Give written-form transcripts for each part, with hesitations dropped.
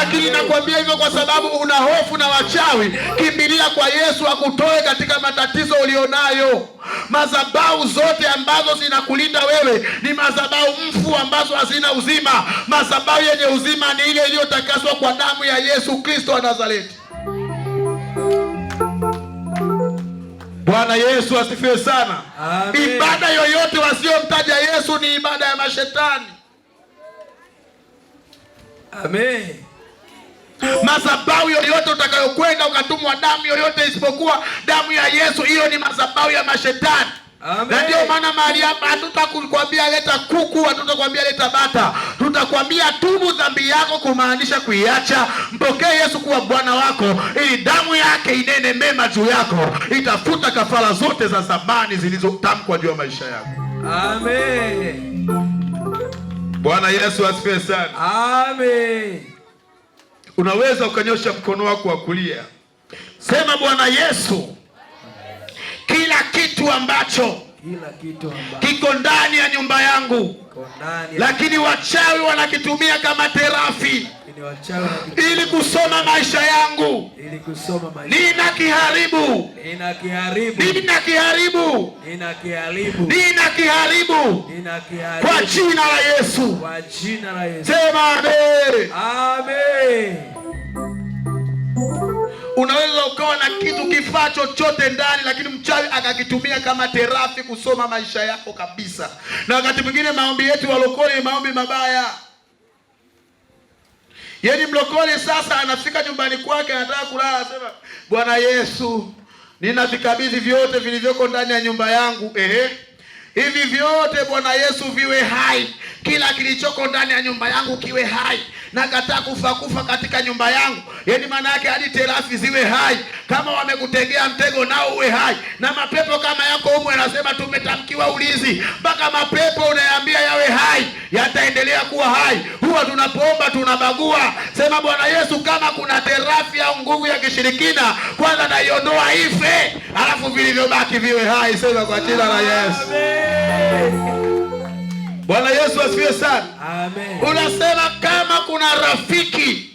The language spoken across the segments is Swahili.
Lakini nakwambia hivyo kwa sababu una hofu na wachawi. Kimbilia kwa Yesu akutoe katika matatizo ulionayo. Madhabahu zote ambazo zinakulinda wewe ni madhabahu mfu ambazo hazina uzima. Madhabahu yenye uzima ni ile iliyotakaswa kwa damu ya Yesu Kristo wa Nazareti. Bwana Yesu asifiwe sana. Amen. Ibada yoyote wasiomtaja Yesu ni ibada ya mashetani. Amen. Madhabahu yoyote utakayokwenda ukatumwa damu yoyote isipokuwa damu ya Yesu, hiyo ni madhabahu ya mashetani. Amen. Na ndio maana mahali hapa hatutakwambia leta kuku, hatutakwambia leta bata. Tutakwambia tubu dhambi yako, kumaanisha kuiacha. Mpokee Yesu kuwa Bwana wako ili damu yake inene mema juu yako. Itafuta kafara zote za zamani zilizotamkwa juu ya maisha yako. Amen. Bwana Yesu asifiwe sana. Amen. Unaweza ukanyosha mkono wako wa kulia. Sema, Bwana Yesu, kila kitu ambacho kiko ndani ya nyumba yangu lakini wachawi wanakitumia kama terafi ili kusoma maisha yangu, ninakiharibu kwa jina la Yesu. Sema amen. Amen. Unaweza ukawa na kitu, kifaa chochote ndani, lakini mchawi akakitumia kama terafi kusoma maisha yako kabisa. Na wakati mwingine maombi yetu walokole ni maombi mabaya. Yaani mlokole sasa anafika nyumbani kwake, anataka kulala, anasema, Bwana Yesu, ninavikabidhi vyote vilivyoko ndani ya nyumba yangu. Hivi vyote Bwana Yesu viwe hai. Kila kilichoko ndani ya nyumba yangu kiwe hai. Nakataa kufa katika nyumba yangu. Yaani maana yake hadi terafi ziwe hai. Kama wamekutegea mtego nao uwe hai. Na mapepo kama yako humu yanasema tumetamkiwa ulinzi. Mpaka mapepo unayaambia yawe hai, yataendelea kuwa hai. Huwa tunapoomba tunabagua. Sema, Bwana Yesu, kama kuna terafi au nguvu ya kishirikina, kwanza naiondoa ife, alafu vilivyobaki viwe hai. Sema kwa jina la Yesu. Amen. Bwana Yesu asifiwe sana. Amen. Unasema kama kuna rafiki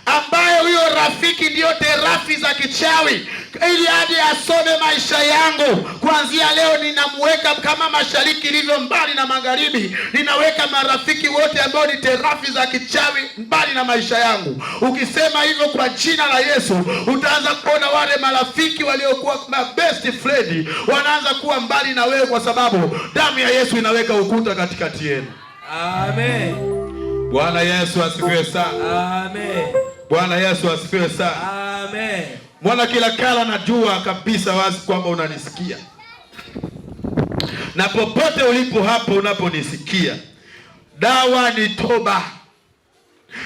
ambaye huyo rafiki ndio terafi za kichawi, ili aje asome maisha yangu, kuanzia leo ninamweka kama mashariki ilivyo mbali na magharibi. Ninaweka marafiki wote ambao ni terafi za kichawi mbali na maisha yangu. Ukisema hivyo kwa jina la Yesu, utaanza kuona wale marafiki waliokuwa best friend wanaanza kuwa mbali na wewe, kwa sababu damu ya Yesu inaweka ukuta katikati yenu. Amen. Bwana Yesu asifiwe sana. Amen. Bwana Yesu asifiwe sana. Amen. Mwana kila kala, najua kabisa wazi kwamba unanisikia. Na popote ulipo hapo unaponisikia, dawa ni toba.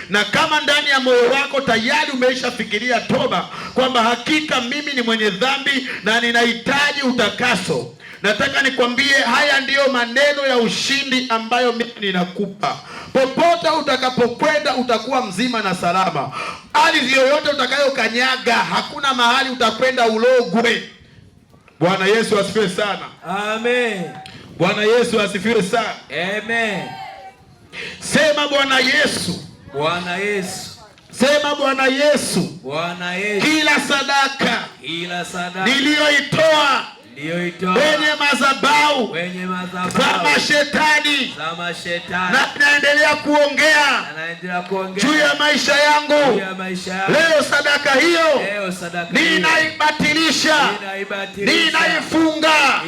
Na kama ndani ya moyo wako tayari umeishafikiria toba, kwamba hakika mimi ni mwenye dhambi na ninahitaji utakaso, nataka nikwambie haya ndiyo maneno ya ushindi ambayo mimi ninakupa. Popote utakapokwenda utakuwa mzima na salama. Ardhi yoyote utakayokanyaga, hakuna mahali utakwenda ulogwe. Bwana Yesu asifiwe sana. Amen. Bwana Yesu asifiwe sana. Amen. Sema, Bwana Yesu. Bwana Yesu. Sema, Bwana Yesu. Bwana Yesu. Kila sadaka niliyoitoa wenye madhabahu za mashetani, na naendelea kuongea juu ya maisha yangu, leo sadaka hiyo ninaibatilisha, ninaifunga,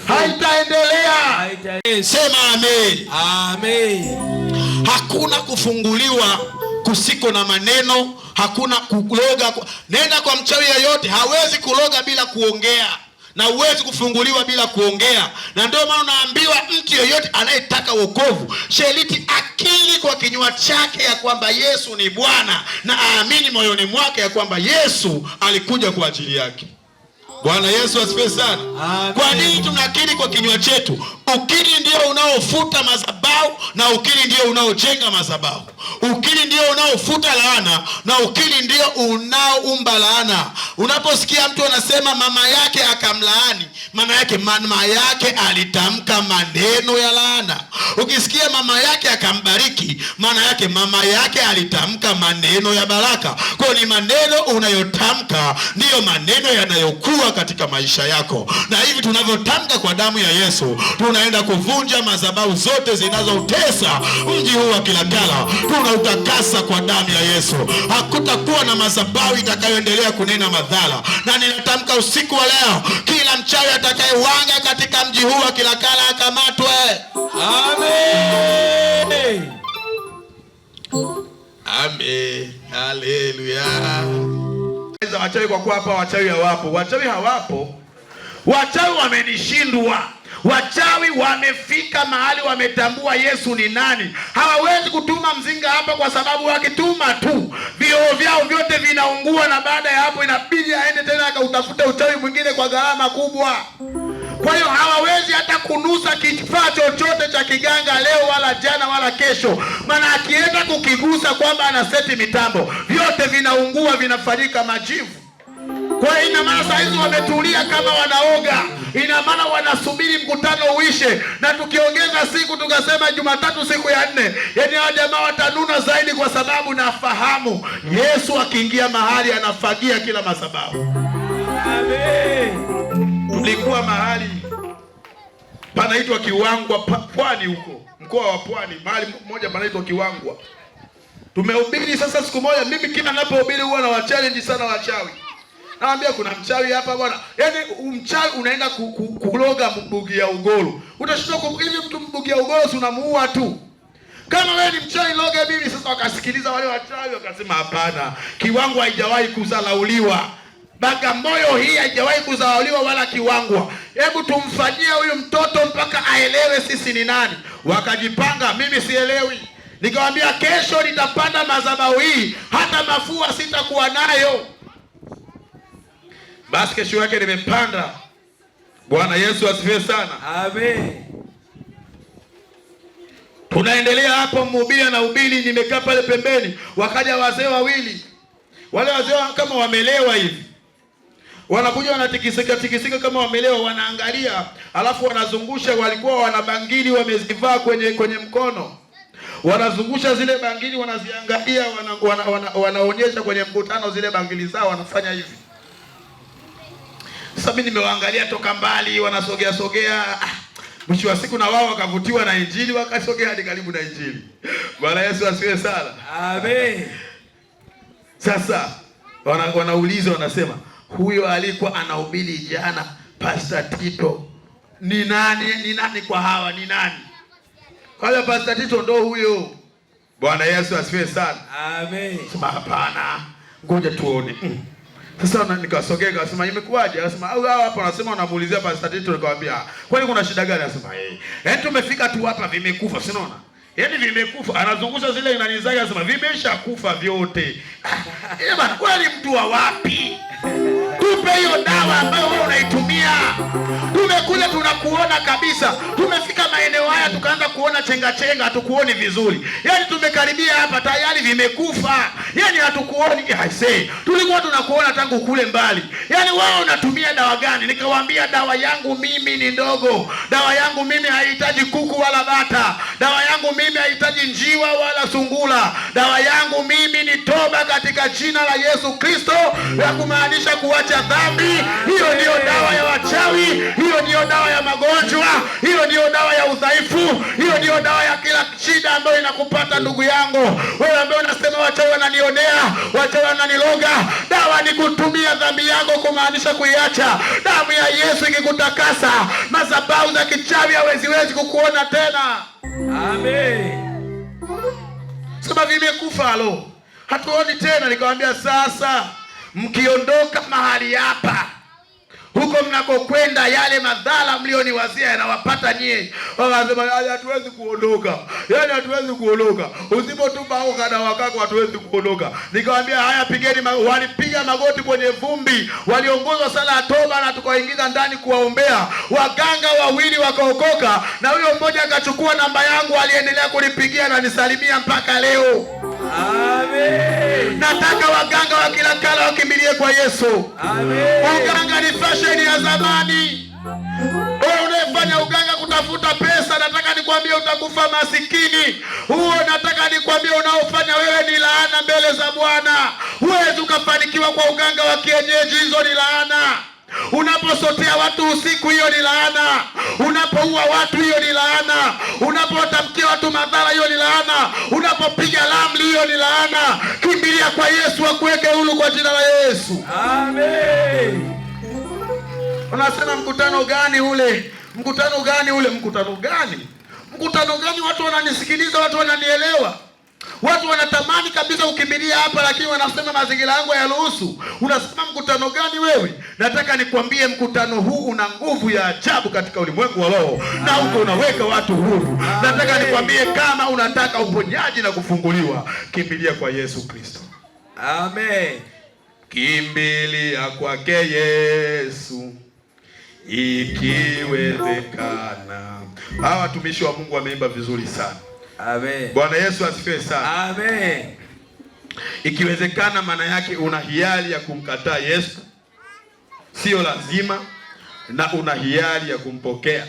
haitaendelea. Sema amen. Amen. Hakuna kufunguliwa kusiko na maneno, hakuna kuloga. Nenda kwa mchawi yeyote, hawezi kuloga bila kuongea, na huwezi kufunguliwa bila kuongea. Na ndio maana unaambiwa mtu yeyote anayetaka wokovu sharti akiri kwa kinywa chake ya kwamba Yesu ni Bwana, na aamini moyoni mwake ya kwamba Yesu alikuja kwa ajili yake. Bwana Yesu asifiwe sana. Kwa nini tunakiri kwa kinywa chetu? Ukiri ndio unaofuta madhabahu, na ukiri ndio unaojenga madhabahu. Ukiri ndio unaofuta laana, na ukiri ndio unaoumba laana. Unaposikia mtu anasema mama yake akamlaani, maana yake mama yake alitamka maneno ya laana. Ukisikia mama yake akambariki, maana yake mama yake alitamka maneno ya baraka. Kwa ni maneno unayotamka ndiyo maneno yanayokuwa katika maisha yako. Na hivi tunavyotamka kwa damu ya Yesu, tunaenda kuvunja madhabahu zote zinazoutesa mji huu wa Kilakala. Tunautakasa kwa damu ya Yesu. Hakutakuwa na madhabahu itakayoendelea kunena madhara. Na ninatamka usiku wa leo, kila mchawi atakayewanga katika mji huu wa Kilakala akamatwe. Amen. Amen. Haleluya. Wachawi kwa kuwa hapa wachawi hawapo. Wachawi hawapo. Wachawi wamenishindwa. Wachawi wamefika mahali wametambua Yesu ni nani. Hawawezi kutuma mzinga hapa kwa sababu wakituma tu vioo vyao vyote vinaungua, na baada ya hapo inabidi aende tena akautafuta uchawi mwingine kwa gharama kubwa. Kwa hiyo hawawezi hata kunusa kifaa chochote cha kiganga leo wala jana wala kesho. Maana akienda kukigusa kwamba ana seti mitambo, vyote vinaungua, vinafanyika majivu. Kwa hiyo ina maana saa hizi wametulia kama wanaoga. Ina maana wanasubiri mkutano uishe, na tukiongeza siku tukasema Jumatatu siku ya 4, yaani hao jamaa watanuna zaidi, kwa sababu nafahamu Yesu akiingia mahali anafagia kila madhabahu. Amen. Tulikuwa mahali panaitwa Kiwangwa, Pwani huko, mkoa wa Pwani, mahali mmoja panaitwa Kiwangwa. Tumehubiri sasa siku moja, mimi kila ninapohubiri huwa na wachallenge sana wachawi. Naambia kuna mchawi hapa bwana. Yaani mchawi unaenda kuloga Mbugia Ugoro. Utashindwa hivi mtu Mbugia Ugoro si unamuua tu. Kama wewe ni mchawi loge bibi. Sasa wakasikiliza wale wachawi wakasema hapana. Kiwangwa haijawahi kuzalauliwa. Bagamoyo hii haijawahi kuzalauliwa wala Kiwangwa. Hebu tumfanyie huyu mtoto mpaka aelewe sisi ni nani. Wakajipanga, mimi sielewi. Nikamwambia kesho nitapanda madhabahu hii, hata mafua sitakuwa nayo. Basi kesho yake nimepanda. Bwana Yesu asifiwe sana. Amen. Tunaendelea hapo, mhubiri na ubiri, nimekaa pale pembeni. Wakaja wazee wawili. Wale wazee kama wamelewa hivi. Wanakuja wanatikisika kama wamelewa, wanaangalia, alafu wanazungusha. Walikuwa wana bangili wamezivaa kwenye mkono. Wanazungusha zile bangili, wanaziangalia, wanaonyesha kwenye mkutano zile bangili zao, wanafanya hivi. Sasa mimi nimewaangalia toka mbali, wanasogea. Mwisho wa siku na wao wakavutiwa na Injili, wakasogea hadi karibu na Injili. Bwana Yesu asifiwe sana. Amen. Sasa wanauliza, wanasema huyo alikuwa anahubiri jana Pastor Tito ni nani? Ni nani kwa hawa? Ni nani? Kwa hiyo Pastor Tito ndo huyo. Bwana Yesu asifiwe sana. Amen. Sema hapana, ngoja tuone. Sasa nikasogea, akasema imekuwaje? Akasema au hapa wanasema wanamuulizia Pastor Tito. Nikamwambia kwani kuna shida gani? Akasema yaani tumefika tu hapa vimekufa, si unaona? Yaani vimekufa. Anazungusha zile nani zake, akasema vimeshakufa vyote. Bwana kwani mtu wa wapi? Tupe hiyo dawa ambayo wewe unaitumia. Tumekuja tunakuona kabisa. Tumefika maeneo haya tukaanza kuona chenga, hatukuoni vizuri. Yaani tumekaribia hapa tayari vimekufa. Yaani hatukuoni. I say, tulikuwa tunakuona tangu kule mbali. Yaani wewe unatumia dawa gani? Nikawaambia dawa yangu mimi ni ndogo. Dawa yangu mimi haihitaji kuku wala bata. Dawa yangu mimi haihitaji njiwa wala sungula. Dawa yangu mimi ni toba katika jina la Yesu Kristo, ya kumaanisha kuacha dhambi. Hiyo ndiyo dawa ya wachawi, hiyo ndiyo dawa ya magonjwa, hiyo ndiyo dawa ya udhaifu, hiyo ndiyo dawa ya kila shida ambayo inakupata ndugu yangu. Wewe ambaye unasema wachawi wananionea, wachawi wananiloga, dawa ni kutumia dhambi yako, kumaanisha kuiacha. Damu ya Yesu ikikutakasa, madhabahu za kichawi haweziwezi kukuona tena. Amen. Sema vimekufa alo, hatuoni tena. Nikamwambia sasa mkiondoka mahali hapa, huko mnakokwenda, yale madhara mlioniwazia yanawapata nyie. Wakasema hatuwezi kuondoka. Yaani hatuwezi kuondoka. Usipotupa hao dawa wako hatuwezi kuondoka. Nikamwambia haya pigeni. Walipiga magoti kwenye vumbi. Waliongozwa sala ya toba na tukaingiza ndani kuwaombea. Waganga wawili wakaokoka, na huyo mmoja akachukua namba yangu, aliendelea kunipigia na nisalimia mpaka leo. Amen. Nataka waganga wa Kilakala wakimbilie kwa Yesu. Amen. Uganga ni fashion ya zamani. Wewe unayefanya uganga unaotafuta pesa, nataka nikwambie utakufa masikini. Huo nataka nikwambie unaofanya wewe ni laana mbele za Bwana. Huwezi ukafanikiwa kwa uganga wa kienyeji, hizo ni laana. Unaposotea watu usiku, hiyo ni laana. Unapoua watu, hiyo ni laana. Unapotamkia watu madhara, hiyo ni laana. Unapopiga ramli, hiyo ni laana. Kimbilia kwa Yesu akuweke huru kwa jina la Yesu. Amen. Unasema mkutano gani ule? Mkutano gani ule? Mkutano gani? Mkutano gani? Watu wananisikiliza, watu wananielewa. Watu wanatamani kabisa ukimbilia hapa, lakini wanasema mazingira yangu hayaruhusu. Unasema mkutano gani wewe? Nataka nikwambie mkutano huu una nguvu ya ajabu katika ulimwengu wa roho, na huko unaweka watu huru. Nataka nikwambie kama unataka uponyaji na kufunguliwa, kimbilia kwa Yesu Kristo. Amen. Kimbilia kwake Yesu ikiwezekana. Hawa watumishi wa Mungu wameimba vizuri sana. Amen. Bwana Yesu asifiwe sana. Amen. Ikiwezekana maana yake una hiari ya kumkataa Yesu, sio lazima, na una hiari ya kumpokea.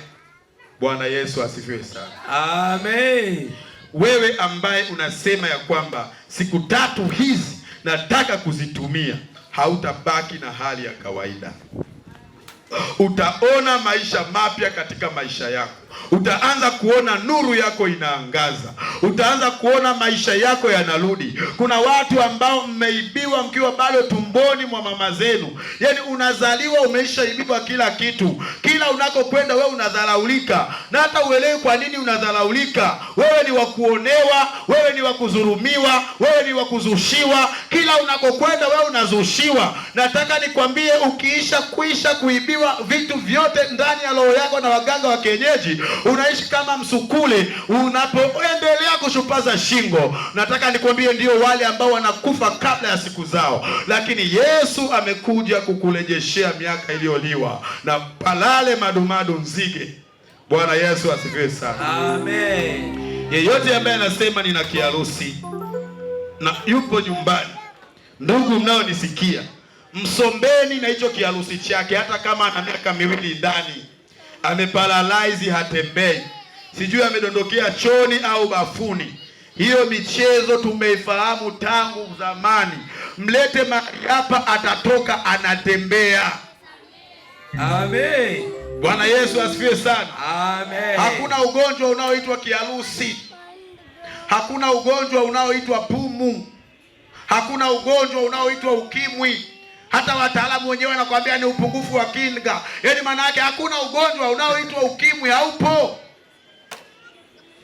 Bwana Yesu asifiwe sana. Amen. Wewe ambaye unasema ya kwamba siku 3 hizi nataka kuzitumia, hautabaki na hali ya kawaida. Utaona maisha mapya katika maisha yako. Utaanza kuona nuru yako inaangaza. Utaanza kuona maisha yako yanarudi. Kuna watu ambao mmeibiwa mkiwa bado tumboni mwa mama zenu. Yaani unazaliwa umeshaibiwa kila kitu. Kila unakokwenda wewe unadharaulika. Na hata uelewi kwa nini unadharaulika. Wewe ni wa kuonewa, wewe ni wa kudhulumiwa, wewe ni wa kuzushiwa. Kila unakokwenda wewe unazushiwa. Nataka nikwambie ukiisha kuibiwa vitu vyote ndani ya roho yako na waganga wa kienyeji, unaishi kama msukule unapoendelea kushupaza shingo. Nataka nikwambie ndio wale ambao wanakufa kabla ya siku zao, lakini Yesu amekuja kukurejeshea miaka iliyoliwa na palale madumadu nzige. Bwana Yesu asifiwe sana. Amen. Yeyote ambaye anasema nina kiharusi na yupo nyumbani, ndugu mnaonisikia, msombeni na hicho kiharusi chake, hata kama ana miaka 2 ndani, ameparalyze, hatembei, sijui amedondokea choni au bafuni. Hiyo michezo tumeifahamu tangu zamani. Mlete mahali hapa, atatoka anatembea. Amen. Bwana Yesu asifiwe sana. Amen. Hakuna ugonjwa unaoitwa kiharusi. Hakuna ugonjwa unaoitwa pumu. Hakuna ugonjwa unaoitwa ukimwi. Hata wataalamu wenyewe wanakuambia ni upungufu wa kinga. Yaani maana yake hakuna ugonjwa unaoitwa ukimwi, haupo.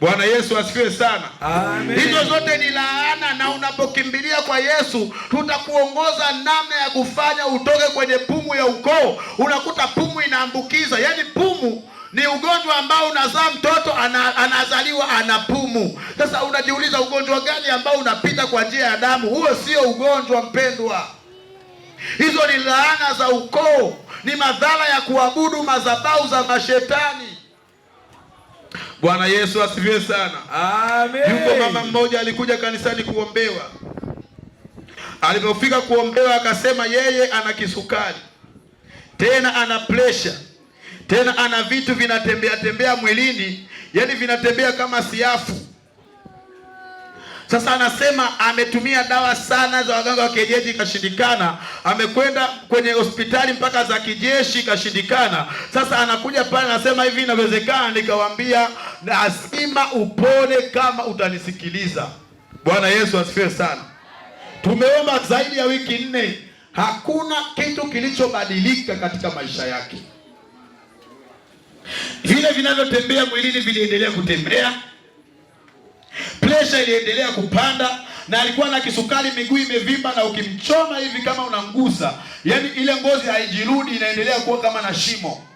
Bwana Yesu asifiwe sana. Amen. Hizo zote ni laana, na unapokimbilia kwa Yesu tutakuongoza namna ya kufanya utoke kwenye pumu ya ukoo. Unakuta pumu inaambukiza. Yaani pumu ni ugonjwa ambao unazaa mtoto anazaliwa ana pumu. Sasa unajiuliza ugonjwa gani ambao unapita kwa njia ya damu? Huo sio ugonjwa, mpendwa. Hizo ni laana za ukoo, ni madhara ya kuabudu madhabahu za mashetani. Bwana Yesu asifiwe sana. Amen. Yuko mama mmoja alikuja kanisani kuombewa. Alipofika kuombewa akasema yeye ana kisukari, tena ana pressure, tena ana vitu vinatembea mwilini, yaani vinatembea kama siafu. Sasa anasema ametumia dawa sana za waganga wa kienyeji, ikashindikana. Amekwenda kwenye hospitali mpaka za kijeshi, ikashindikana. Sasa anakuja pale anasema hivi, inawezekana? Nikawaambia lazima upone kama utanisikiliza. Bwana Yesu asifiwe sana. Tumeomba zaidi ya wiki 4, hakuna kitu kilichobadilika katika maisha yake. Vile vinavyotembea mwilini viliendelea kutembea, pressure iliendelea kupanda, na alikuwa na kisukari, miguu imevimba, na ukimchoma hivi kama unamgusa, yaani ile ngozi haijirudi, inaendelea kuwa kama na shimo.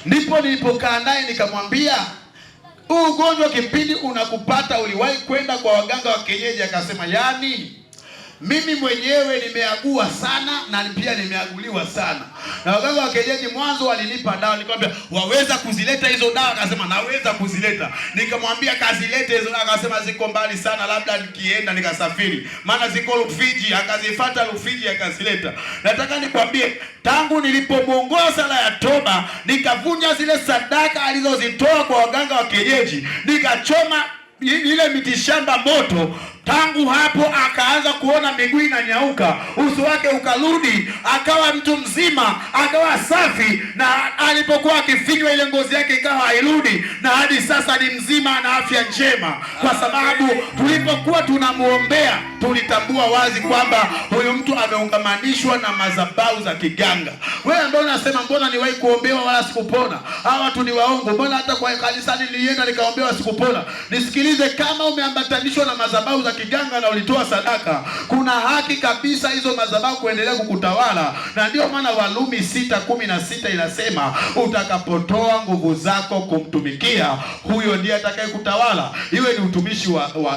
Ndipo nilipokaa naye nikamwambia, huu ugonjwa kipindi unakupata uliwahi kwenda kwa waganga wa kienyeji? Akasema, yaani Mimi mwenyewe nimeagua sana na pia nimeaguliwa sana. Na waganga wa kienyeji mwanzo walinipa dawa, nikamwambia waweza kuzileta hizo dawa? Akasema naweza kuzileta. Nikamwambia kazilete hizo dawa, akasema ziko mbali sana, labda nikienda nikasafiri, maana ziko Rufiji. Akazifuata Rufiji akazileta. Nataka nikwambie, tangu nilipomuongoza sala ya toba, nikavunja zile sadaka alizozitoa kwa waganga wa kienyeji, nikachoma ile mitishamba moto, tangu hapo akaanza kuona miguu inanyauka, uso wake ukarudi, akawa mtu mzima, akawa safi, na alipokuwa akifinywa ile ngozi yake ikawa hairudi, na hadi sasa ni mzima na afya njema, kwa sababu tulipokuwa tunamuombea tulitambua wazi kwamba huyu mtu ameungamanishwa na madhabahu za kiganga. Wewe ambao unasema mbona niwahi kuombewa wala sikupona, hawa watu ni waongo, mbona hata kwa kanisani nilienda nikaombewa sikupona? Nisikilize, kama umeambatanishwa na madhabahu za kiganga na ulitoa sadaka, kuna haki kabisa hizo madhabahu kuendelea kukutawala. Na ndio maana Warumi 6:16 inasema utakapotoa nguvu zako kumtumikia, huyo ndiye atakayekutawala, iwe ni utumishi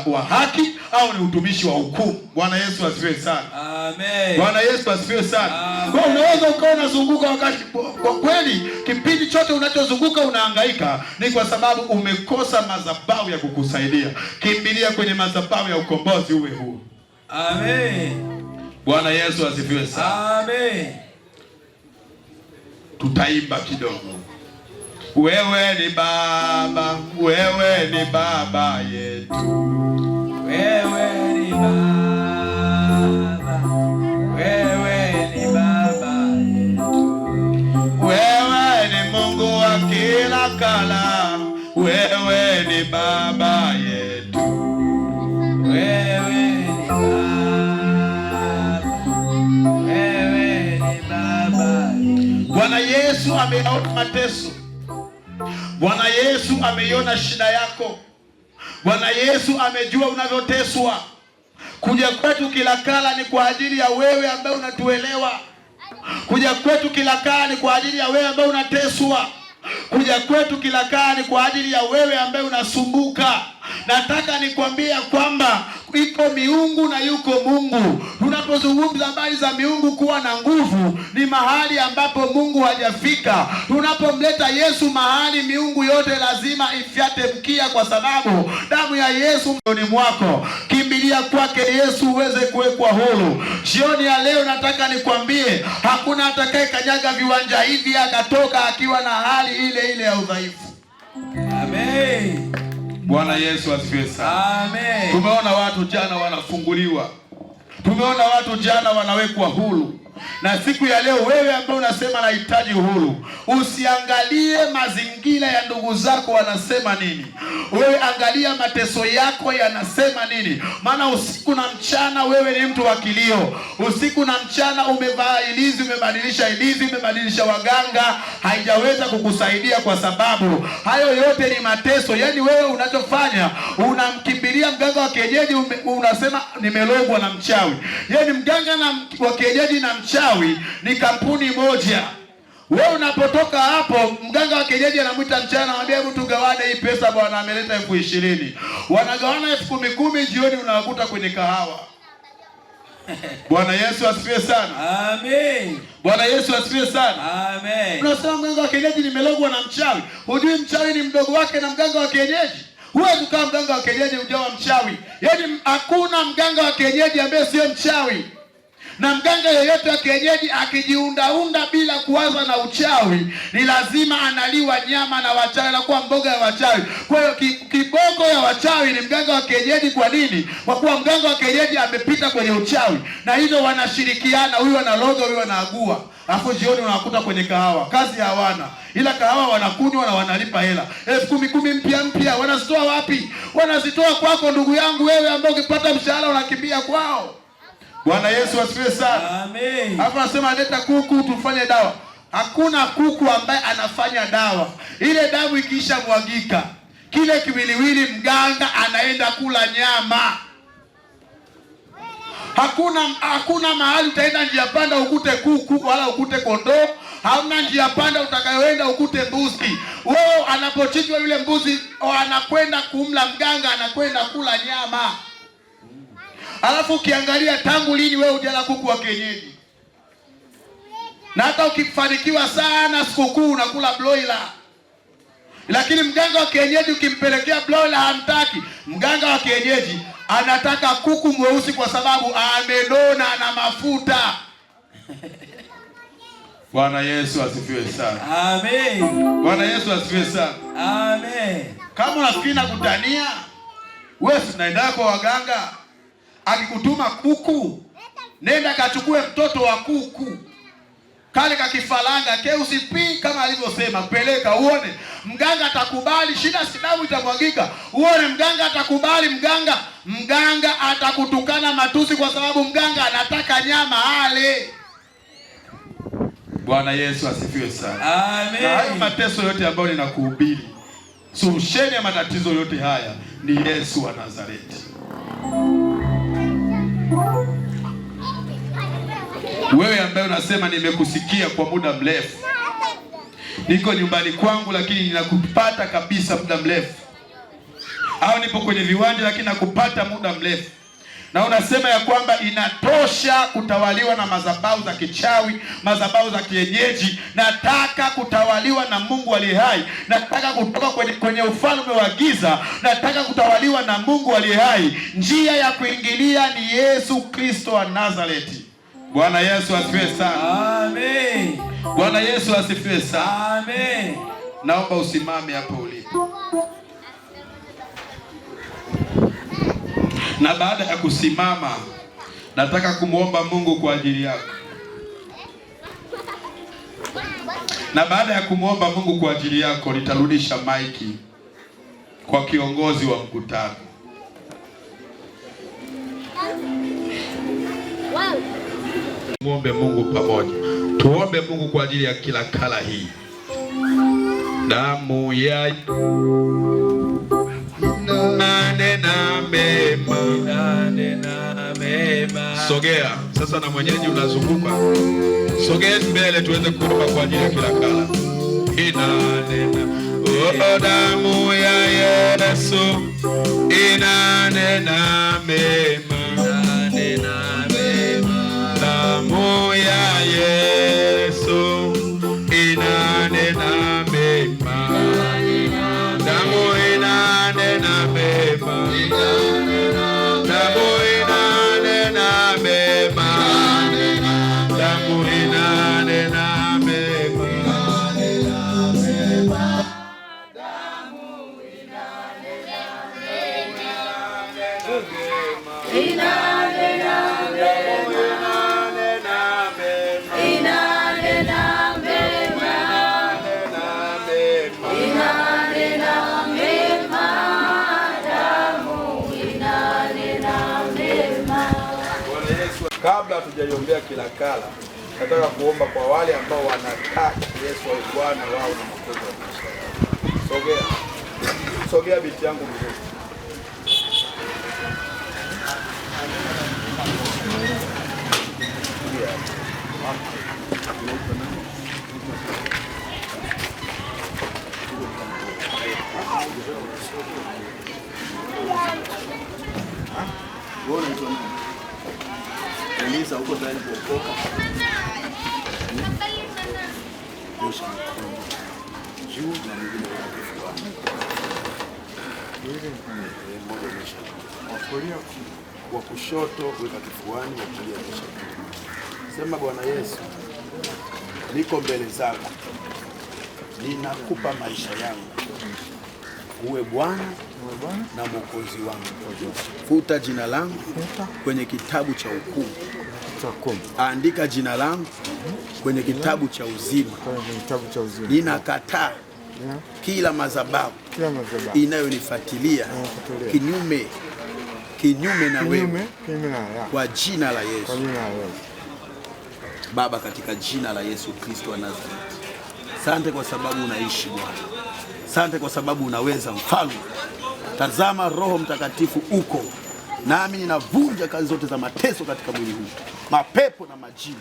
wa haki au ni utumishi wa hukumu. Bwana Yesu asifiwe sana. Amen. Bwana Yesu asifiwe sana. Kwa unaweza ukawa unazunguka wakati, kwa kweli kipindi chote unachozunguka unahangaika, ni kwa sababu umekosa madhabahu ya kukusaidia. Kimbilia kwenye madhabahu ya ukombozi uwe huru. Amen. Bwana Yesu asifiwe sana. Amen. Tutaimba kidogo. Wewe ni Baba, wewe ni Baba yetu. Wewe ni Baba, wewe ni Baba yetu. Wewe ni Mungu wa kila kala, wewe ni Baba yetu. Wewe ni Baba, wewe ni Baba yetu. Bwana Yesu ameona mateso. Bwana Yesu ameiona shida yako. Bwana Yesu amejua unavyoteswa. Kuja kwetu Kilakala ni kwa ajili ya wewe ambaye unatuelewa. Kuja kwetu Kilakala ni kwa ajili ya wewe ambaye unateswa. Kuja kwetu Kilakala ni kwa ajili ya wewe ambaye unasumbuka. Nataka nikwambie kwamba iko miungu na yuko Mungu. Tunapozungumza habari za miungu kuwa na nguvu, ni mahali ambapo Mungu hajafika. Tunapomleta Yesu mahali, miungu yote lazima ifyate mkia, kwa sababu damu ya Yesu ndani mwako. Kimbilia kwake Yesu uweze kuwekwa huru. Jioni ya leo nataka nikwambie, hakuna atakaye kanyaga viwanja hivi akatoka akiwa na hali ile ile ya udhaifu. Amen. Bwana Yesu asifiwe sana. Amen. Tumeona watu jana wanafunguliwa. Tumeona watu jana wanawekwa huru. Na siku ya leo, wewe ambao unasema nahitaji uhuru, usiangalie mazingira ya ndugu zako wanasema nini. Wewe angalia mateso yako yanasema nini. Maana usiku na mchana wewe ni mtu wa kilio. Usiku na mchana umevaa ilizi, umebadilisha ilizi, umebadilisha waganga, haijaweza kukusaidia, kwa sababu hayo yote ni mateso. Yaani wewe unachofanya, unamkimbilia mganga wa kienyeji, unasema nimelogwa na mchawi. Yaani mganga wa kienyeji na mchawi ni kampuni moja. Wewe unapotoka hapo, mganga wa kienyeji anamwita mchana, anamwambia hebu tugawane hii pesa, bwana ameleta 20,000. Wanagawana 10,000, jioni unawakuta kwenye kahawa. Bwana Yesu asifiwe sana. Amen. Bwana Yesu asifiwe sana. Amen. Unasema mganga wa kienyeji nimelogwa na mchawi. Hujui mchawi ni mdogo wake na mganga wa kienyeji. Huwezi kama mganga wa kienyeji ujawa mchawi. Yaani hakuna mganga wa kienyeji ambaye sio mchawi. Na mganga yeyote wa kienyeji akijiundaunda bila kuanza na uchawi, ni lazima analiwa nyama na wachawi, anakuwa mboga ya wachawi. Kwa hiyo kiboko ya wachawi ni mganga wa kienyeji. Kwa nini? Kwa kuwa mganga wa kienyeji amepita kwenye uchawi, na hivyo wanashirikiana, huyu analoga, huyu anaagua. Alafu jioni unawakuta kwenye kahawa. Kazi hawana, ila kahawa wanakunywa na wanalipa hela 10,000 mpya. Wanazitoa wapi? Wanazitoa kwako, ndugu yangu, wewe ambao ukipata mshahara unakimbia kwao. Bwana Yesu asifiwe sana. Amen. Hapa nasema leta kuku tufanye dawa. Hakuna kuku ambaye anafanya dawa. Ile damu ikiisha mwagika, kile kiwiliwili mganga anaenda kula nyama. Hakuna mahali utaenda njia panda ukute kuku wala ukute kondoo. Hamna njia panda utakayoenda ukute mbuzi. Wewe anapochinjwa yule mbuzi, anakwenda kumla mganga, anakwenda kula nyama. Alafu ukiangalia tangu lini wewe hujala kuku wa kienyeji? Na hata ukifanikiwa sana sikukuu unakula broiler. Lakini mganga wa kienyeji ukimpelekea broiler hamtaki. Mganga wa kienyeji anataka kuku mweusi kwa sababu amenona na mafuta. Bwana Yesu asifiwe sana. Amen. Bwana Yesu asifiwe sana. Amen. Kama unafikiri nakutania, wewe unaenda kwa waganga, akikutuma kuku, nenda kachukue mtoto wa kuku. Kale kakifaranga keusipi kama alivyosema, peleka uone. Mganga atakubali, shida si damu itamwagika. Uone mganga atakubali, mganga atakutukana matusi kwa sababu mganga anataka nyama ale. Bwana Yesu asifiwe sana. Amen. Na hayo mateso yote ambayo ninakuhubiri, solution ya matatizo yote haya ni Yesu wa Nazareti. Wewe ambaye unasema nimekusikia kwa muda mrefu, niko nyumbani kwangu lakini ninakupata kabisa muda mrefu, au nipo kwenye viwanja lakini nakupata muda mrefu, na unasema ya kwamba inatosha kutawaliwa na madhabahu za kichawi, madhabahu za kienyeji, nataka kutawaliwa na Mungu aliye hai, nataka kutoka kwenye ufalme wa giza, nataka kutawaliwa na Mungu aliye hai. Njia ya kuingilia ni Yesu Kristo wa Nazareti. Bwana Yesu asifiwe sana. Amen. Bwana Yesu asifiwe sana. Amen. Naomba usimame hapo ulipo. Na baada ya kusimama, nataka kumwomba Mungu kwa ajili yako. Na baada ya kumwomba Mungu kwa ajili yako, nitarudisha maiki kwa kiongozi wa mkutano. Muombe Mungu pamoja. Tuombe Mungu kwa ajili ya kila kala hii. Damu ya inanena mema. Sogea. Sasa na mwenyeji unazunguka. Sogea mbele tuweze kuomba kwa ajili ya kila kala. Inanena. Oh, damu ya Yesu inanena mema. Damu ya Yesu inanena mema. Damu inanena mema. Damu inanena mema. Damu inanena mema. Kabla hatujaiombea kila kala, nataka kuomba kwa wale ambao wanataka Yesu awe Bwana wao na Mwokozi wa maisha yao. Sogea. Sogea binti yangu mzuri. Elisa uko tayari kuokoka? Nyosha mkono juu na mwingine kifuani. Mmoja nyosha. Wakulia wa kushoto weka kifuani, wa kulia nyosha. Sema Bwana Yesu, niko mbele zako. Ninakupa maisha yangu. Uwe Bwana na Mwokozi wangu. Futa jina langu kwenye kitabu cha hukumu. Andika jina langu kwenye kitabu cha uzima. Ninakataa kila madhabahu inayonifuatilia kinyume na wewe, kwa jina la Yesu. Baba, katika jina la Yesu Kristo wa Nazareti, asante kwa sababu unaishi Bwana. Asante kwa sababu unaweza, Mfalme. Tazama, Roho Mtakatifu uko nami, ninavunja kazi zote za mateso katika mwili huu, mapepo na majini,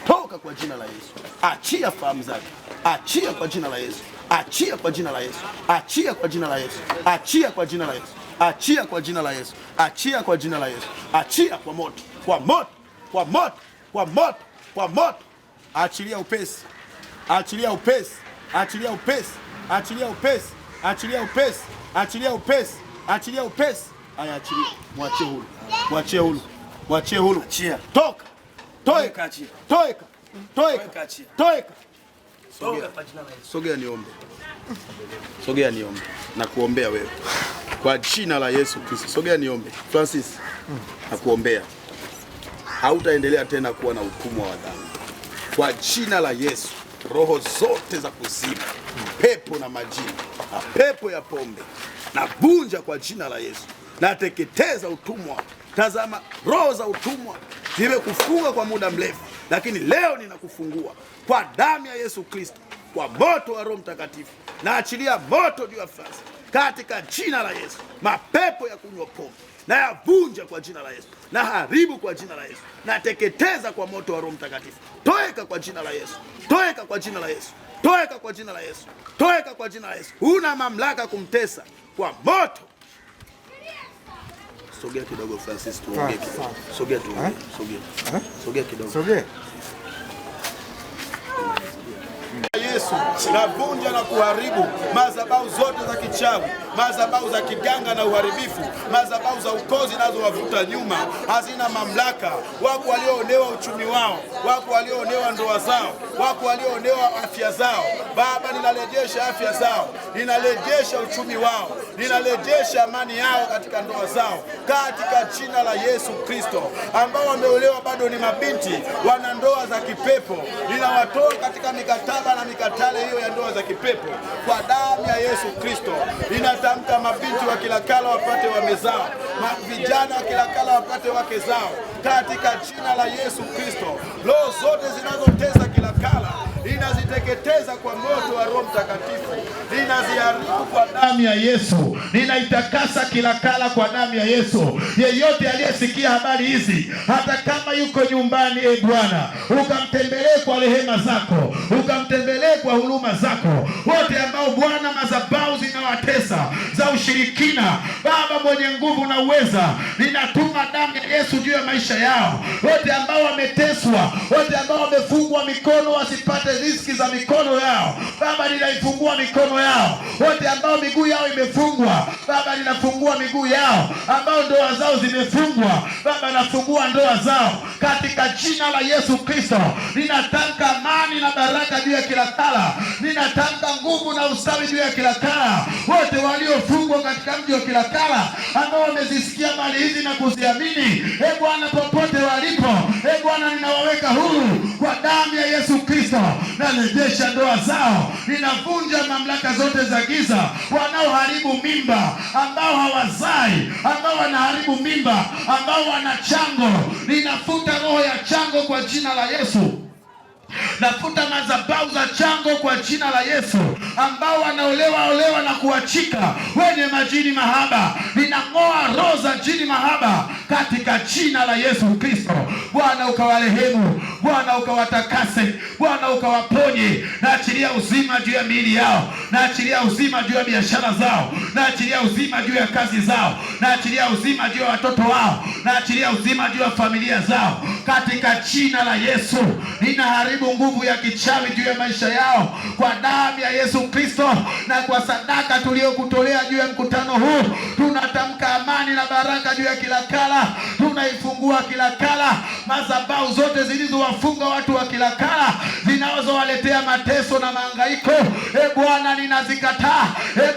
toka kwa jina la Yesu. Achia fahamu zake, achia kwa jina la Yesu, achia kwa jina la Yesu, achia kwa jina la Yesu, achia kwa jina la Yesu, Achia kwa jina la Yesu. Achia kwa jina la Yesu. Achia kwa moto. Kwa moto. Kwa moto. Kwa moto. Kwa moto. Achilia upesi. Achilia upesi. Achilia upesi. Achilia upesi. Achilia upesi. Achilia upesi. Achilia upesi. Aya, achilia. Mwachie huru. Mwachie huru. Mwachie huru. Achia. Toka. Toeka. Achia. Toeka. Toeka. Achia. Toeka. Toka kwa jina la Yesu. Sogea niombe. Sogea niombe. Na kuombea wewe. Kwa jina la Yesu Kristo. Sogea niombe. Francis, na kuombea. Hautaendelea tena kuwa na utumwa wa dhambi. Kwa jina la Yesu, roho zote za kuzimu, pepo na majini, na pepo ya pombe, na vunja kwa jina la Yesu. Na teketeza utumwa. Tazama, roho za utumwa zimekufunga kwa muda mrefu, lakini leo ninakufungua kwa damu ya Yesu Kristo, kwa moto wa Roho Mtakatifu. Na achilia moto juu ya Francis katika jina la Yesu. Mapepo ya kunywa pombe na yavunja kwa jina la Yesu, na haribu kwa jina la Yesu, na teketeza kwa moto wa Roho Mtakatifu. Toeka kwa jina la Yesu. Toeka kwa jina la Yesu. Toeka kwa jina la Yesu. Toeka kwa jina la Yesu. Huna mamlaka kumtesa kwa moto. Sogea kidogo Francis, tuongee kidogo. Sogea tuongee. Sogea. Sogea kidogo. Sogea. Yesu, navunja na kuharibu madhabahu zote za kichawi, madhabahu za kiganga na uharibifu, madhabahu za ukozi nazo wavuta nyuma, hazina mamlaka. Wako walioonewa uchumi wao, wako walioonewa ndoa zao, wako walioonewa afya zao. Baba, ninarejesha afya zao, ninarejesha uchumi wao, ninarejesha amani yao katika ndoa zao, katika jina la Yesu Kristo. Ambao wameolewa bado ni mabinti, wana ndoa za kipepo, ninawatoa katika mikataba na mikatale hiyo ya ndoa za kipepo kwa damu ya Yesu Kristo. Ninatamka mabinti wa Kilakala wapate wame zao, vijana wa Kilakala wapate wake zao katika jina la Yesu Kristo. Roho zote zinazotesa Kilakala ninaziteketeza kwa moto wa Roho Mtakatifu, ninaziharibu kwa damu ya Yesu. Ninaitakasa Kilakala kwa damu ya Yesu. Yeyote aliyesikia habari hizi, hata kama yuko nyumbani, Bwana ukamtembelee kwa rehema zako, ukamtembelee kwa huruma zako. Wote ambao Bwana madhabahu zinawatesa za ushirikina, Baba mwenye nguvu na uweza, ninatuma damu ya Yesu juu ya maisha yao. Wote ambao wameteswa, wote ambao wamefungwa mikono wasipate riziki za mikono yao, Baba ninaifungua mikono yao. Wote ambao miguu yao imefungwa, Baba ninafungua miguu yao. Ambao ndoa zao zimefungwa, Baba nafungua ndoa zao katika jina la Yesu Kristo. Ninatamka amani na baraka juu ya Kilakala, ninatamka nguvu na ustawi juu ya Kilakala. Wote waliofungwa katika mji wa Kilakala, ambao wamezisikia mali hizi na kuziamini, Bwana popote walipo, Bwana ninawaweka huru kwa damu ya Yesu Kristo. Narejesha ndoa zao, ninavunja mamlaka zote za giza, wanaoharibu mimba, ambao hawazai, ambao wanaharibu mimba, ambao wana chango. Ninafuta roho ya chango kwa jina la Yesu. Nafuta madhabahu za chango kwa jina la Yesu, ambao wanaolewa na kuachika, wenye majini mahaba. Ninang'oa roho za jini mahaba katika jina la Yesu Kristo. Bwana ukawarehemu, Bwana ukawatakase, Bwana ukawaponye. Naachilia uzima juu ya miili yao, naachilia uzima juu ya biashara zao, naachilia uzima juu ya kazi zao, naachilia uzima juu ya watoto wao, naachilia uzima juu ya familia zao katika jina la Yesu. Ninaharibu nguvu ya kichawi juu ya maisha yao kwa damu ya Yesu Kristo, na kwa sadaka tuliyokutolea juu ya mkutano huu, tunatamka amani na baraka juu ya Kilakala. Tunaifungua Kilakala, madhabahu zote zilizowafunga watu wa Kilakala, zinazowaletea mateso na mahangaiko, Bwana ninazikataa,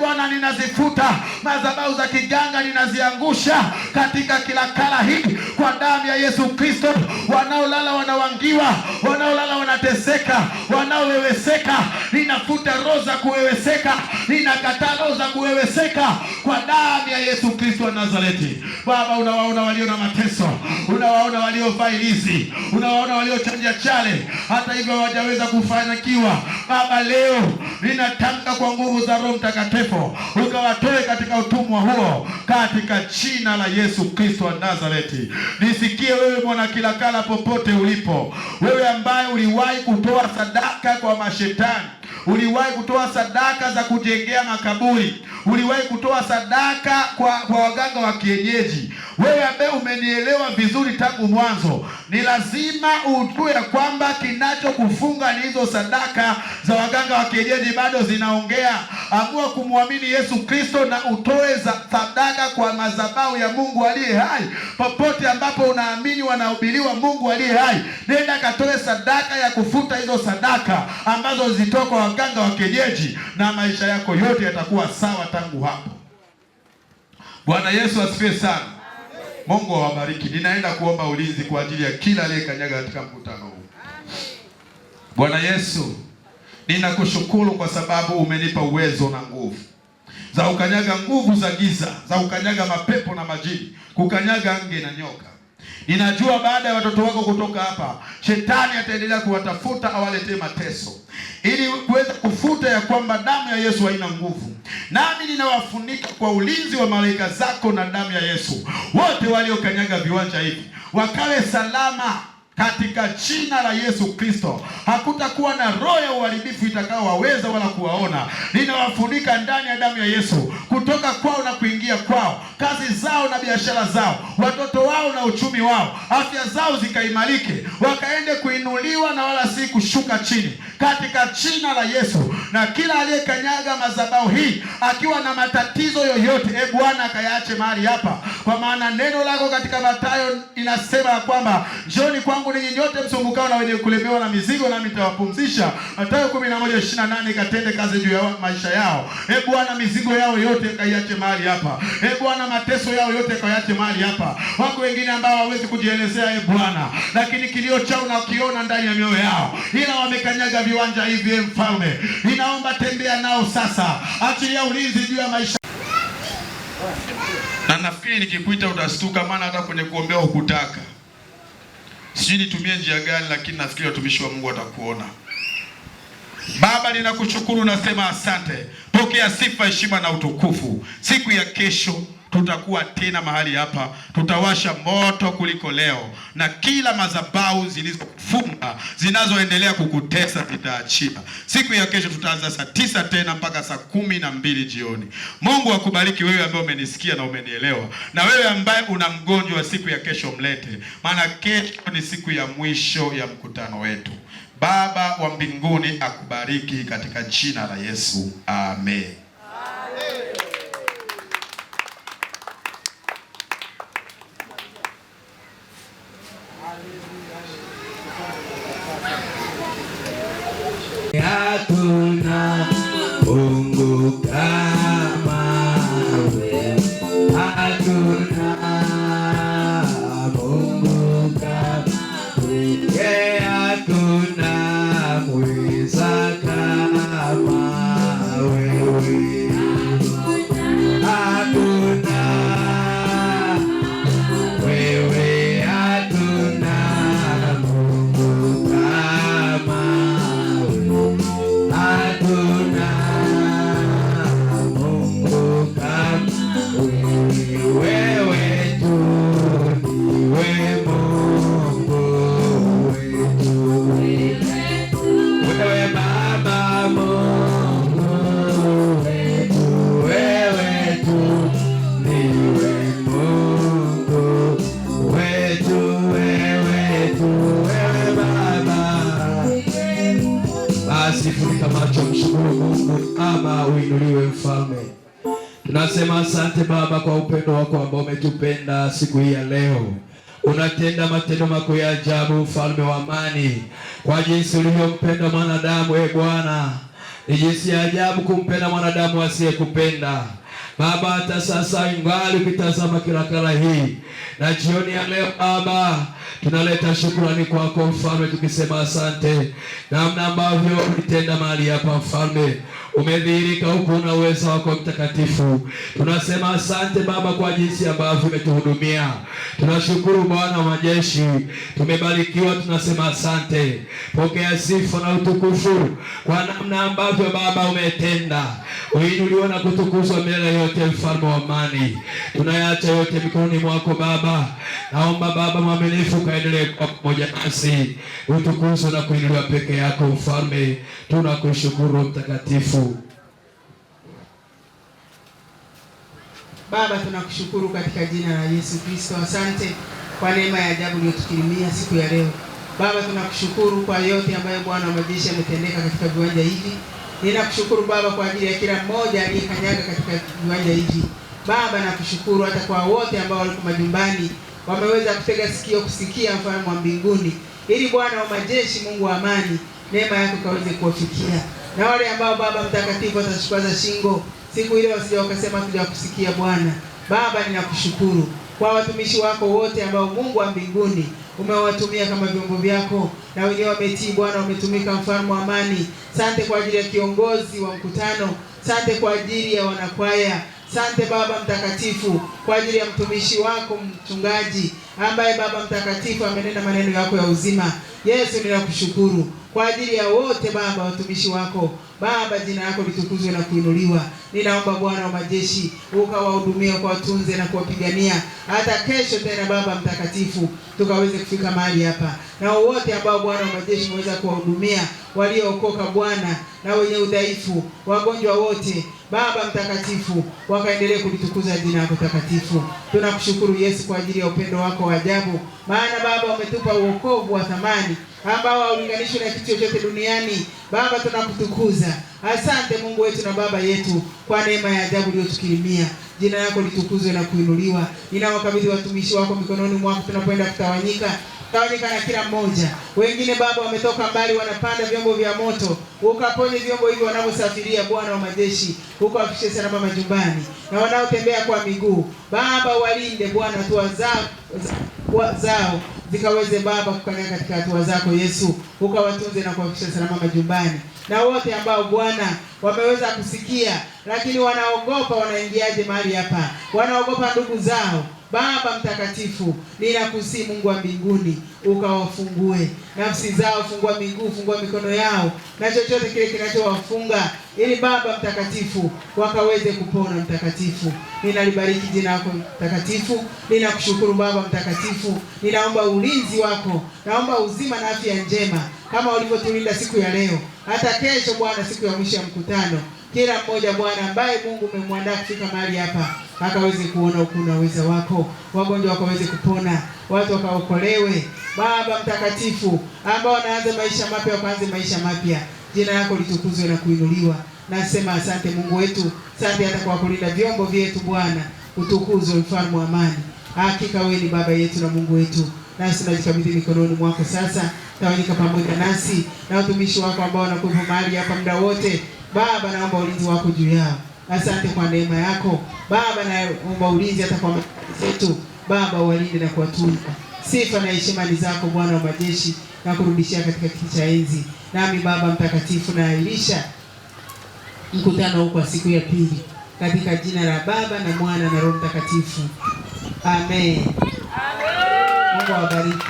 Bwana ninazifuta. Madhabahu za kiganga ninaziangusha katika Kilakala hii kwa damu ya Yesu Kristo. Wanaolala wanawangiwa, wanaolala wanateseka, wanaoweweseka, ninafuta roho za kuweweseka, ninakataa roho za kuweweseka kwa damu ya Yesu Kristo wa Nazareti. Baba, unawaona walio na mateso, unawaona walio failizi, unawaona walio chanja chale, hata hivyo hawajaweza kufanikiwa. Baba, leo ninatamka kwa nguvu za Roho Mtakatifu, ukawatoe katika utumwa huo katika jina la Yesu Kristo wa Nazareti. Nisikie wewe mwana Kilakala popote ulipo, wewe ambaye uliwahi kutoa sadaka kwa mashetani, uliwahi kutoa sadaka za kujengea makaburi, uliwahi kutoa sadaka kwa waganga wa kienyeji. Wewe ambaye umenielewa vizuri tangu mwanzo, ni lazima ujue kwamba kinachokufunga ni hizo sadaka za waganga wa kienyeji bado zinaongea. Amua kumwamini Yesu Kristo na utoe sadaka kwa madhabahu ya Mungu aliye hai. Popote ambapo unaamini wanahubiriwa Mungu aliye hai, nenda katoe sadaka ya kufuta hizo sadaka ambazo zitoka waganga wa kienyeji, na maisha yako yote yatakuwa sawa tangu hapo. Bwana Yesu asifiwe sana. Mungu awabariki. Ninaenda kuomba ulinzi kwa ajili ya kila aliyekanyaga katika mkutano huu. Bwana Yesu, ninakushukuru kwa sababu umenipa uwezo na nguvu za kukanyaga nguvu za giza, za kukanyaga mapepo na majini, kukanyaga nge na nyoka. Ninajua baada ya watoto wako kutoka hapa, shetani ataendelea kuwatafuta awaletee mateso, ili kuweza kufuta ya kwamba damu ya Yesu haina nguvu. Nami ninawafunika kwa ulinzi wa malaika zako na damu ya Yesu. Wote waliokanyaga viwanja hivi wakawe salama katika jina la Yesu Kristo. Hakutakuwa na roho ya uharibifu itakayowaweza wala kuwaona. Ninawafunika ndani ya damu ya Yesu, kutoka kwao na kuingia kwao, kazi zao na biashara zao, watoto wao na uchumi wao, afya zao zikaimarike, wakaende kuinuliwa na wala si kushuka chini, katika jina la Yesu. Na kila aliyekanyaga madhabahu hii akiwa na matatizo yoyote, Bwana akayaache mahali hapa, kwa maana neno lako katika Mathayo inasema kwamba njoni kwangu ninyi nyote msumbukao na wenye kulemewa na mizigo, nami nitawapumzisha. Mathayo 11:28 ikatende kazi juu ya maisha yao. Bwana, mizigo yao yote kaiache mahali hapa. Bwana, mateso yao yote kaiache mahali hapa. Wako wengine ambao hawezi kujielezea Bwana, lakini kilio chao na ukiona ndani ya mioyo yao, ila wamekanyaga viwanja hivi. Mfalme, ninaomba tembea nao sasa, achilia ulinzi juu ya maisha. Na nafikiri nikikuita utastuka, maana hata kwenye kuombea ukutaka. Sijui nitumie njia gani, lakini nafikiri watumishi wa Mungu watakuona. Baba, ninakushukuru, nasema asante. Pokea sifa, heshima na utukufu. Siku ya kesho tutakuwa tena mahali hapa, tutawasha moto kuliko leo, na kila madhabahu zilizofunga zinazoendelea kukutesa zitaachia. Siku ya kesho tutaanza saa 9 tena mpaka saa 12 jioni. Mungu akubariki wewe ambaye umenisikia na umenielewa, na wewe ambaye una mgonjwa, siku ya kesho mlete, maana kesho ni siku ya mwisho ya mkutano wetu. Baba wa mbinguni akubariki katika jina la Yesu. Amen. Hakuna Mungu kama wewe, hakuna Mungu kama wewe, hakuna mweza kama wewe, hakuna wewe, hakuna Mungu kama hakuna Mungu kama wewe, tu ndiwe Mungu wetu, wewe Baba Mungu wetu, wewe tu ndiwe Mungu wetu, wewe tu, wewe Baba. Basi funika macho, mshukuru Mungu ama uinuliwe Mfalme. Tunasema asante Baba kwa upendo wako ambao umetupenda siku hii ya leo. Unatenda matendo makuu ya ajabu, Mfalme wa amani, kwa jinsi ulivyompenda mwanadamu. Bwana, ni jinsi ya ajabu kumpenda mwanadamu asiyekupenda. Baba, hata sasa ingali ukitazama kila kala hii na jioni ya leo Baba, tunaleta shukrani kwako Mfalme, tukisema asante namna ambavyo ulitenda mahali hapa Mfalme. Umedhihirika huku na uwezo wako mtakatifu. Tunasema asante Baba kwa jinsi ambavyo umetuhudumia. Tunashukuru Bwana wa majeshi, tumebarikiwa. Tunasema asante. Pokea sifa na utukufu kwa namna ambavyo Baba umetenda. Uinuliwe na kutukuzwa milele yote Mfalme wa amani. Tunayaacha yote mikononi mwako Baba. Naomba Baba mwaminifu kaendelee kwa pamoja nasi. Utukuzwe na kuinuliwa peke yako Mfalme. Tunakushukuru mtakatifu. Baba, tunakushukuru katika jina la Yesu Kristo. Asante kwa neema ya ajabu uliyotukirimia siku ya leo. Baba, tunakushukuru kwa yote ambayo Bwana wa majeshi ametendeka katika viwanja hivi. Ninakushukuru Baba kwa ajili ya kila mmoja aliyekanyaga katika viwanja hivi. Baba, nakushukuru hata kwa wote ambao walikuwa majumbani wameweza kutega sikio kusikia mfalme wa mbinguni, ili Bwana wa majeshi, Mungu wa amani, neema yako kaweze kuwafikia. Na wale ambao Baba mtakatifu watashupaza shingo siku ile wasije wakasema tuja kusikia Bwana. Baba, ninakushukuru kwa watumishi wako wote ambao Mungu wa mbinguni umewatumia kama vyombo vyako, na wenyewe wametii Bwana, wametumika mfalme wa amani. Sante kwa ajili ya kiongozi wa mkutano, sante kwa ajili ya wanakwaya, sante Baba mtakatifu kwa ajili ya mtumishi wako mchungaji ambaye Baba mtakatifu amenena maneno yako ya uzima. Yesu, ninakushukuru kwa ajili ya wote Baba watumishi wako. Baba, jina lako litukuzwe na kuinuliwa. Ninaomba Bwana wa majeshi ukawahudumie, ukawatunze na kuwapigania hata kesho tena Baba mtakatifu tukaweze kufika mahali hapa. Na wote ambao Bwana wa majeshi umeweza kuwahudumia, waliookoka Bwana na wenye udhaifu, wagonjwa wote Baba mtakatifu, wakaendelee kulitukuza jina lako takatifu. Tunakushukuru Yesu kwa ajili ya upendo wako wa ajabu, maana Baba umetupa wokovu wa thamani ambao haulinganishwi na kitu chochote duniani. Baba, tunakutukuza. Asante Mungu wetu na Baba yetu kwa neema ya ajabu uliyotukirimia. Jina lako litukuzwe na kuinuliwa. Ninawakabidhi watumishi wako mikononi mwako tunapoenda kutawanyika. Tawanyika na kila mmoja. Wengine Baba wametoka mbali, wanapanda vyombo vya moto. Ukaponye vyombo hivyo wanavyosafiria Bwana wa majeshi. Ukawafikishe salama majumbani. Na wanaotembea kwa miguu, Baba walinde Bwana, hatua zao zikaweze Baba kukanyaga katika hatua zako Yesu. Ukawatunze na kuwafikisha salama majumbani. Na wote ambao Bwana wameweza kusikia lakini wanaogopa, wanaingiaje mahali hapa, wanaogopa ndugu zao, Baba mtakatifu, ninakusihi Mungu wa mbinguni ukawafungue nafsi zao, fungua miguu, fungua mikono yao na chochote kile kinachowafunga, ili Baba mtakatifu wakaweze kupona. Mtakatifu, ninalibariki jina lako mtakatifu. Ninakushukuru Baba mtakatifu. Ninaomba ulinzi wako, naomba uzima na afya njema kama ulivyotulinda siku ya leo, hata kesho Bwana, siku ya mwisho ya mkutano. Kila mmoja Bwana ambaye Mungu umemwandaa kufika mahali hapa akaweze kuona ukuu na uweza wako, wagonjwa wakaweze kupona, watu wakaokolewe Baba mtakatifu, ambao wanaanza maisha mapya wakaanze maisha mapya. Jina lako litukuzwe na kuinuliwa. Nasema asante Mungu wetu, asante hata kwa kulinda vyombo vyetu Bwana. Utukuzwe mfalme wa amani. Hakika wewe ni Baba yetu na Mungu wetu, nasi tunajikabidhi mikononi mwako sasa. Tawanyika pamoja nasi na watumishi wako ambao wanakuwa mahali hapa muda wote. Baba, naomba ulinzi wako juu yao. Asante kwa neema yako Baba, naomba ulinzi hata kwa zetu Baba, walinde na kuwatunza. Sifa na heshima ni zako Bwana wa majeshi, na kurudishia katika kiti cha enzi. Nami Baba mtakatifu naahirisha mkutano huu kwa siku ya pili katika jina la Baba na Mwana na Roho Mtakatifu. Amen. Mungu awabariki.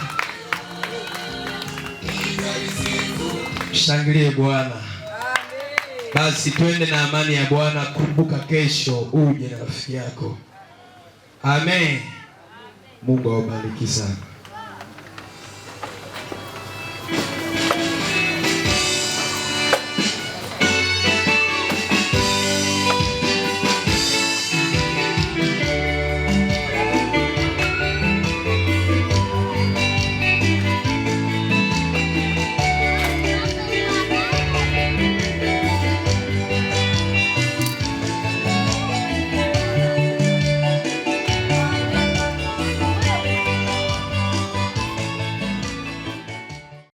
Shangilie Bwana. Basi twende na amani ya Bwana. Kumbuka kesho uje na rafiki yako. Amen. Mungu awabariki sana.